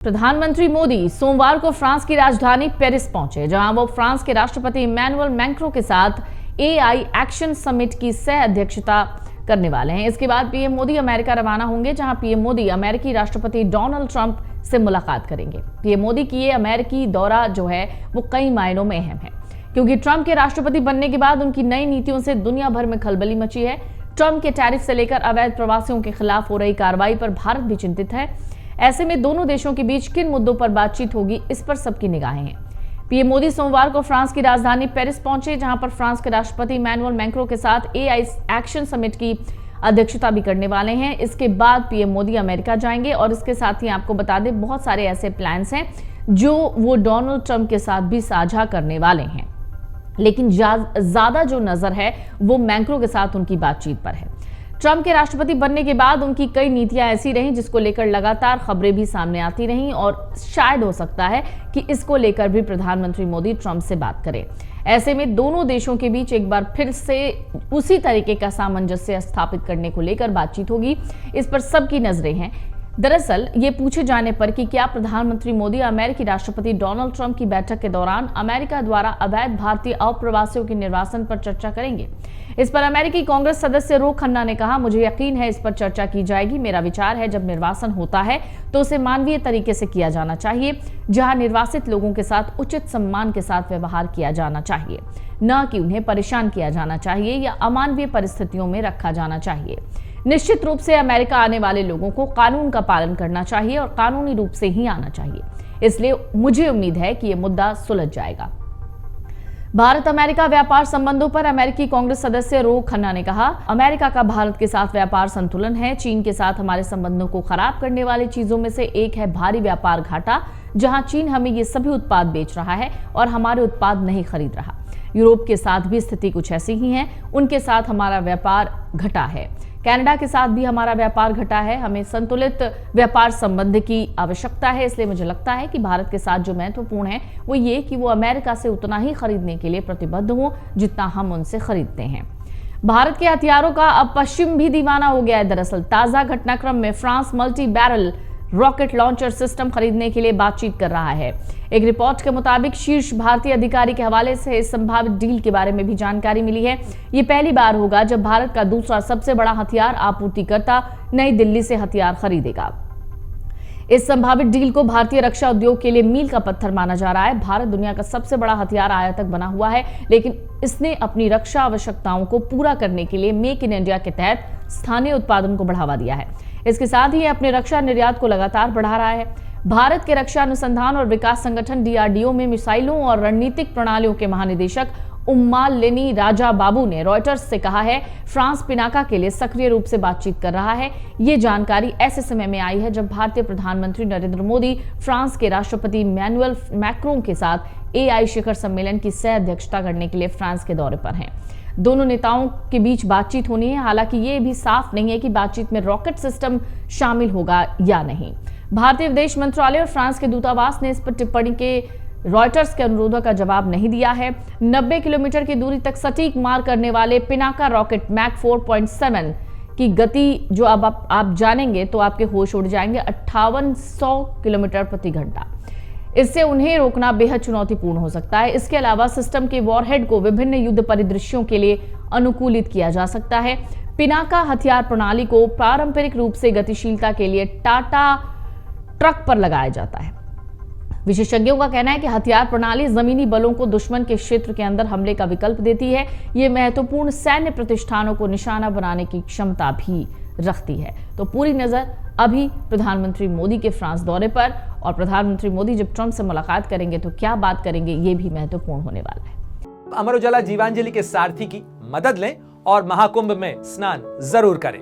प्रधानमंत्री मोदी सोमवार को फ्रांस की राजधानी पेरिस पहुंचे, जहां वो फ्रांस के राष्ट्रपति इमैनुअल मैक्रों के साथ एआई एक्शन समिट की सह अध्यक्षता करने वाले हैं। इसके बाद पीएम मोदी अमेरिका रवाना होंगे, जहां पीएम मोदी अमेरिकी राष्ट्रपति डोनाल्ड ट्रंप से मुलाकात करेंगे। पीएम मोदी की ये अमेरिकी दौरा जो है वो कई मायनों में अहम है, क्योंकि ट्रंप के राष्ट्रपति बनने के बाद उनकी नई नीतियों से दुनिया भर में खलबली मची है। ट्रंप के टैरिफ से लेकर अवैध प्रवासियों के खिलाफ हो रही कार्रवाई पर भारत भी चिंतित है। ऐसे में दोनों देशों के बीच किन मुद्दों पर बातचीत होगी, इस पर सबकी निगाहें हैं। पीएम मोदी सोमवार को फ्रांस की राजधानी पेरिस पहुंचे, जहां पर फ्रांस के राष्ट्रपति इमैनुअल मैक्रों के साथ एआई एक्शन समिट की अध्यक्षता भी करने वाले हैं। इसके बाद पीएम मोदी अमेरिका जाएंगे और इसके साथ ही आपको बता दें, बहुत सारे ऐसे प्लान्स हैं जो वो डोनाल्ड ट्रंप के साथ भी साझा करने वाले हैं, लेकिन ज्यादा जो नजर है वो मैक्रों के साथ उनकी बातचीत पर है। ट्रंप के राष्ट्रपति बनने के बाद उनकी कई नीतियां ऐसी रहीं जिसको लेकर लगातार खबरें भी सामने आती रहीं, और शायद हो सकता है कि इसको लेकर भी प्रधानमंत्री मोदी ट्रंप से बात करें। ऐसे में दोनों देशों के बीच एक बार फिर से उसी तरीके का सामंजस्य स्थापित करने को लेकर बातचीत होगी, इस पर सबकी नजरें हैं। दरअसल ये पूछे जाने पर कि क्या प्रधानमंत्री मोदी अमेरिकी राष्ट्रपति डोनाल्ड ट्रंप की बैठक के दौरान अमेरिका द्वारा अवैध भारतीय अप्रवासियों के निर्वासन पर चर्चा करेंगे, इस पर अमेरिकी कांग्रेस सदस्य रो खन्ना ने कहा, मुझे यकीन है इस पर चर्चा की जाएगी। मेरा विचार है जब निर्वासन होता है तो उसे मानवीय तरीके से किया जाना चाहिए, जहां निर्वासित लोगों के साथ उचित सम्मान के साथ व्यवहार किया जाना चाहिए, न कि उन्हें परेशान किया जाना चाहिए या अमानवीय परिस्थितियों में रखा जाना चाहिए। निश्चित रूप से अमेरिका आने वाले लोगों को कानून का पालन करना चाहिए और कानूनी रूप से ही आना चाहिए, इसलिए मुझे उम्मीद है कि यह मुद्दा सुलझ जाएगा। भारत अमेरिका व्यापार संबंधों पर अमेरिकी कांग्रेस सदस्य रो खन्ना ने कहा, अमेरिका का भारत के साथ व्यापार संतुलन है। चीन के साथ हमारे संबंधों को खराब करने वाली चीजों में से एक है भारी व्यापार घाटा, जहां चीन हमें ये सभी उत्पाद बेच रहा है और हमारे उत्पाद नहीं खरीद रहा। यूरोप के साथ भी स्थिति कुछ ऐसी ही है, उनके साथ हमारा व्यापार घटा है। कनाडा के साथ भी हमारा व्यापार घटा है। हमें संतुलित व्यापार संबंध की आवश्यकता है, इसलिए मुझे लगता है कि भारत के साथ जो महत्वपूर्ण है वो ये कि वो अमेरिका से उतना ही खरीदने के लिए प्रतिबद्ध हो जितना हम उनसे खरीदते हैं। भारत के हथियारों का अब पश्चिम भी दीवाना हो गया है। दरअसल ताजा घटनाक्रम में France multi barrel rocket launcher system खरीदने के लिए बातचीत कर रहा है। एक रिपोर्ट के मुताबिक शीर्ष भारतीय अधिकारी के हवाले से इस संभावित डील के बारे में भी जानकारी मिली है। ये पहली बार होगा जब भारत का दूसरा सबसे बड़ा हथियार आपूर्तिकर्ता नई दिल्ली से हथियार खरीदेगा। इस संभावित डील को भारतीय रक्षा उद्योग के लिए मील का पत्थर माना जा रहा है। भारत दुनिया का सबसे बड़ा हथियार आयातक बना हुआ है, लेकिन इसने अपनी रक्षा आवश्यकताओं को पूरा करने के लिए मेक इन इंडिया के तहत स्थानीय उत्पादन को बढ़ावा दिया है। इसके साथ ही अपने रक्षा निर्यात को लगातार बढ़ा रहा है। भारत के रक्षा अनुसंधान और विकास संगठन डीआरडीओ में मिसाइलों और रणनीतिक प्रणालियों के महानिदेशक उम्मालेनी राजा बाबू ने रॉयटर्स से कहा है, फ्रांस पिनाका के लिए सक्रिय रूप से बातचीत कर रहा है। ये जानकारी ऐसे समय में आई है जब भारतीय प्रधानमंत्री नरेंद्र मोदी फ्रांस के राष्ट्रपति इमैनुअल मैक्रों के साथ एआई शिखर सम्मेलन की सह अध्यक्षता करने के लिए फ्रांस के दौरे पर हैं। दोनों नेताओं के बीच बातचीत होनी है, हालांकि ये भी साफ नहीं है कि बातचीत में रॉकेट सिस्टम शामिल होगा या नहीं। भारतीय विदेश मंत्रालय और फ्रांस के दूतावास ने इस पर टिप्पणी के रॉयटर्स के अनुरोधों का जवाब नहीं दिया है। 90 किलोमीटर की दूरी तक सटीक मार करने वाले पिनाका रॉकेट मैक 4.7 की गति जो अब आप जानेंगे तो आपके होश उड़ जाएंगे, 5800 किलोमीटर प्रति घंटा। इससे उन्हें रोकना बेहद चुनौतीपूर्ण हो सकता है। इसके अलावा सिस्टम के वॉरहेड को विभिन्न युद्ध परिदृश्यों के लिए अनुकूलित किया जा सकता है। पिनाका हथियार प्रणाली को पारंपरिक रूप से गतिशीलता के लिए टाटा ट्रक पर लगाया जाता है। विशेषज्ञों का कहना है कि हथियार प्रणाली जमीनी बलों को दुश्मन के क्षेत्र के अंदर हमले का विकल्प देती है। ये महत्वपूर्ण सैन्य प्रतिष्ठानों को निशाना बनाने की क्षमता भी रखती है। तो पूरी नजर अभी प्रधानमंत्री मोदी के फ्रांस दौरे पर, और प्रधानमंत्री मोदी जब ट्रंप से मुलाकात करेंगे तो क्या बात करेंगे, ये भी महत्वपूर्ण होने वाला है। अमर उजाला जीवांजलि के सारथी की मदद लें और महाकुंभ में स्नान जरूर करें।